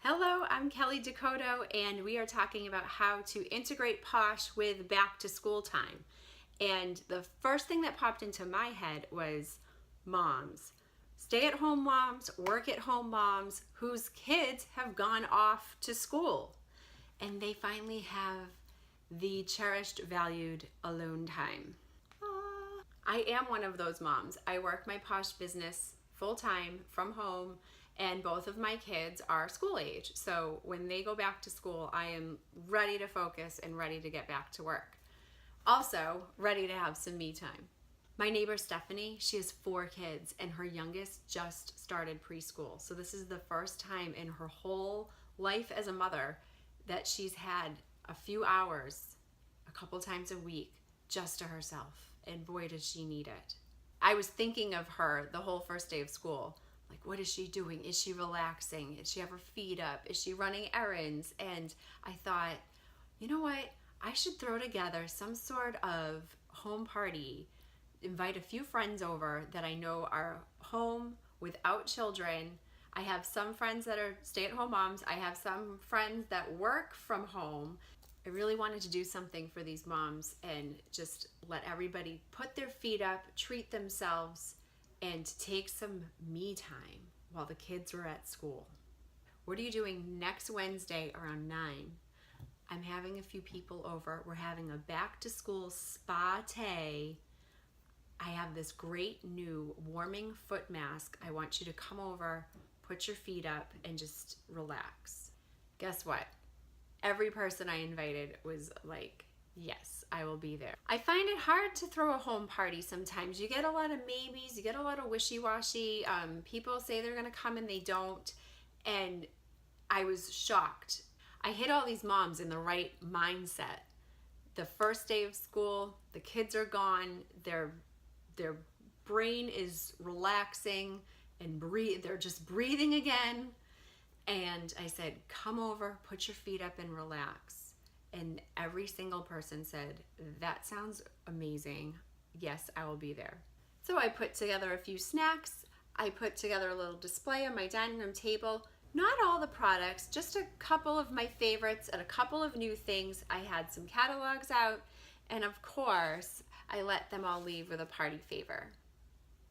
Hello, I'm Kelly Dakota, and we are talking about how to integrate Posh with back to school time. And the first thing that popped into my head was moms. Stay at home moms, work at home moms whose kids have gone off to school. And they finally have the cherished, valued alone time. I am one of those moms. I work my Posh business full time from home, and both of my kids are school age. So when they go back to school, I am ready to focus and ready to get back to work. Also, ready to have some me time. My neighbor Stephanie, she has 4 kids, and her youngest just started preschool. So this is the first time in her whole life as a mother that she's had a few hours, a couple times a week, just to herself. And boy, does she need it. I was thinking of her the whole first day of school. Like, what is she doing? Is she relaxing? Does she have her feet up? Is she running errands? And I thought, you know what? I should throw together some sort of home party, invite a few friends over that I know are home without children. I have some friends that are stay-at-home moms. I have some friends that work from home. I really wanted to do something for these moms and just let everybody put their feet up, treat themselves, and take some me time while the kids were at school. What are you doing next Wednesday around 9? I'm having a few people over. We're having a back to school Spaaatay. I have this great new warming foot mask. I want you to come over, put your feet up, and just relax. Guess what? Every person I invited was like, yes, I will be there. I find it hard to throw a home party sometimes. You get a lot of maybes, you get a lot of wishy-washy. People say they're gonna come and they don't. And I was shocked. I hit all these moms in the right mindset. The first day of school, the kids are gone, their brain is relaxing and they're just breathing again. And I said, come over, put your feet up and relax. And every single person said, that sounds amazing. Yes, I will be there. So I put together a few snacks. I put together a little display on my dining room table. Not all the products, just a couple of my favorites and a couple of new things. I had some catalogs out. And of course, I let them all leave with a party favor.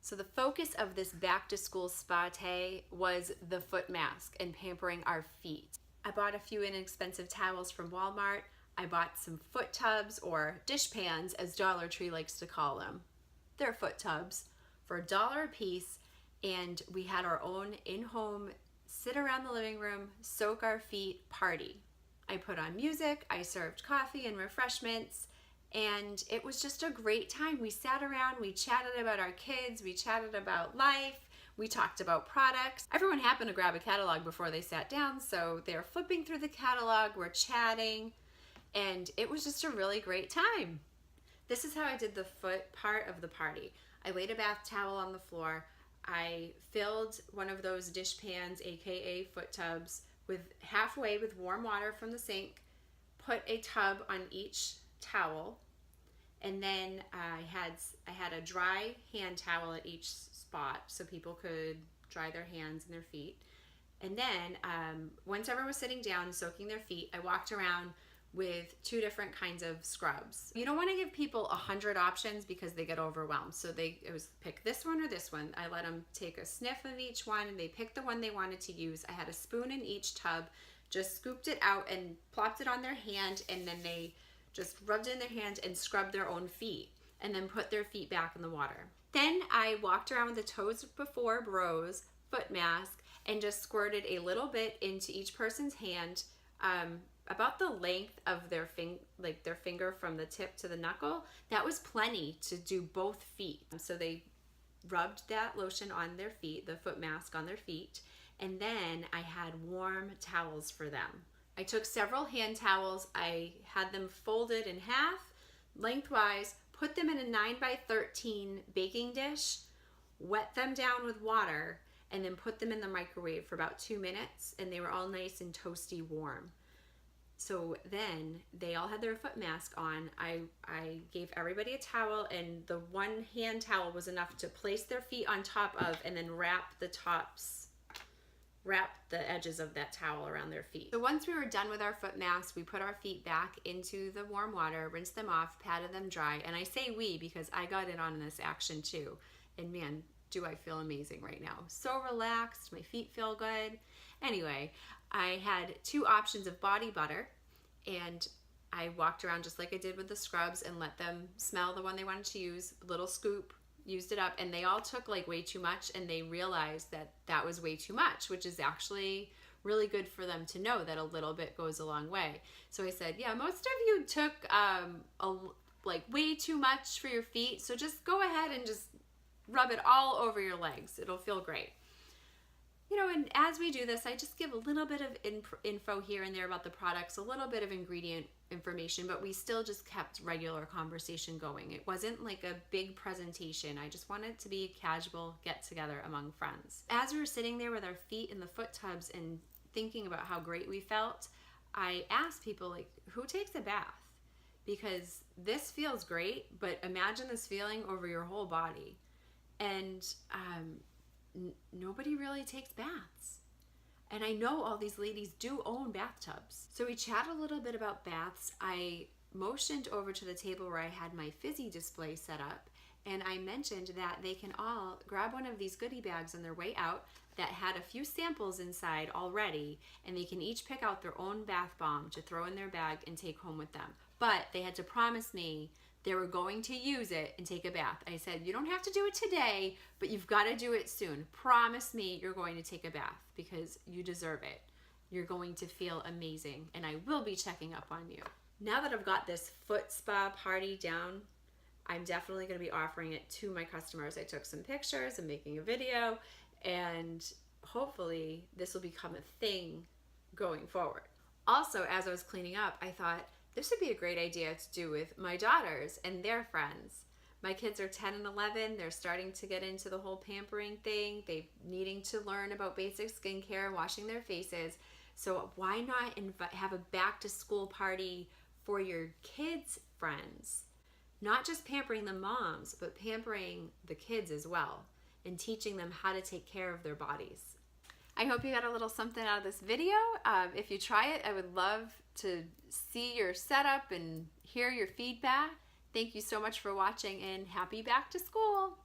So the focus of this back to school Spaaatay was the foot mask and pampering our feet. I bought a few inexpensive towels from Walmart. I bought some foot tubs, or dish pans as Dollar Tree likes to call them. They're foot tubs for $1 a piece, and we had our own in-home sit around the living room, soak our feet party. I put on music, I served coffee and refreshments, and it was just a great time. We sat around, we chatted about our kids, we chatted about life, we talked about products. Everyone happened to grab a catalog before they sat down, so they're flipping through the catalog, we're chatting, and it was just a really great time. This is how I did the foot part of the party. I laid a bath towel on the floor. I filled one of those dish pans, aka foot tubs, with halfway with warm water from the sink, put a tub on each towel, and then I had a dry hand towel at each spot so people could dry their hands and their feet. And then once everyone was sitting down and soaking their feet, I walked around with 2 different kinds of scrubs. You don't want to give people 100 options because they get overwhelmed. So it was pick this one or this one. I let them take a sniff of each one and they picked the one they wanted to use. I had a spoon in each tub, just scooped it out and plopped it on their hand, and then they just rubbed it in their hand and scrubbed their own feet and then put their feet back in the water. Then I walked around with the toes before bros foot mask and just squirted a little bit into each person's hand, about the length of their finger from the tip to the knuckle. That was plenty to do both feet. So they rubbed that lotion on their feet, the foot mask on their feet, and then I had warm towels for them. I took several hand towels, I had them folded in half, lengthwise, put them in a 9x13 baking dish, wet them down with water, and then put them in the microwave for about 2 minutes, and they were all nice and toasty warm. So then they all had their foot mask on. I gave everybody a towel, and the one hand towel was enough to place their feet on top of and then wrap the tops wrap the edges of that towel around their feet. So once we were done with our foot masks, we put our feet back into the warm water, rinsed them off, patted them dry. And I say we because I got in on this action too. And man, do I feel amazing right now. So relaxed, my feet feel good. Anyway, I had 2 options of body butter, and I walked around just like I did with the scrubs and let them smell the one they wanted to use, little scoop, used it up, and they all took like way too much, and they realized that that was way too much, which is actually really good for them to know that a little bit goes a long way. So I said, yeah, most of you took like way too much for your feet, so just go ahead and just rub it all over your legs. It'll feel great. You know, and as we do this, I just give a little bit of info here and there about the products, a little bit of ingredient information, but we still just kept regular conversation going. It wasn't like a big presentation. I just wanted it to be a casual get together among friends. As we were sitting there with our feet in the foot tubs and thinking about how great we felt, I asked people, like, who takes a bath? Because this feels great, but imagine this feeling over your whole body. And nobody really takes baths. And I know all these ladies do own bathtubs. So we chatted a little bit about baths. I motioned over to the table where I had my fizzy display set up, and I mentioned that they can all grab one of these goodie bags on their way out that had a few samples inside already, and they can each pick out their own bath bomb to throw in their bag and take home with them. But they had to promise me they were going to use it and take a bath. I said, you don't have to do it today, but you've got to do it soon. Promise me you're going to take a bath because you deserve it. You're going to feel amazing, and I will be checking up on you. Now that I've got this foot spa party down, I'm definitely going to be offering it to my customers. I took some pictures, I'm making a video, and hopefully this will become a thing going forward. Also, as I was cleaning up, I thought, this would be a great idea to do with my daughters and their friends. My kids are 10 and 11. They're starting to get into the whole pampering thing. They're needing to learn about basic skincare, washing their faces. So why not have a back to school party for your kids' friends? Not just pampering the moms, but pampering the kids as well and teaching them how to take care of their bodies. I hope you got a little something out of this video. If you try it, I would love to see your setup and hear your feedback. Thank you so much for watching, and happy back to school.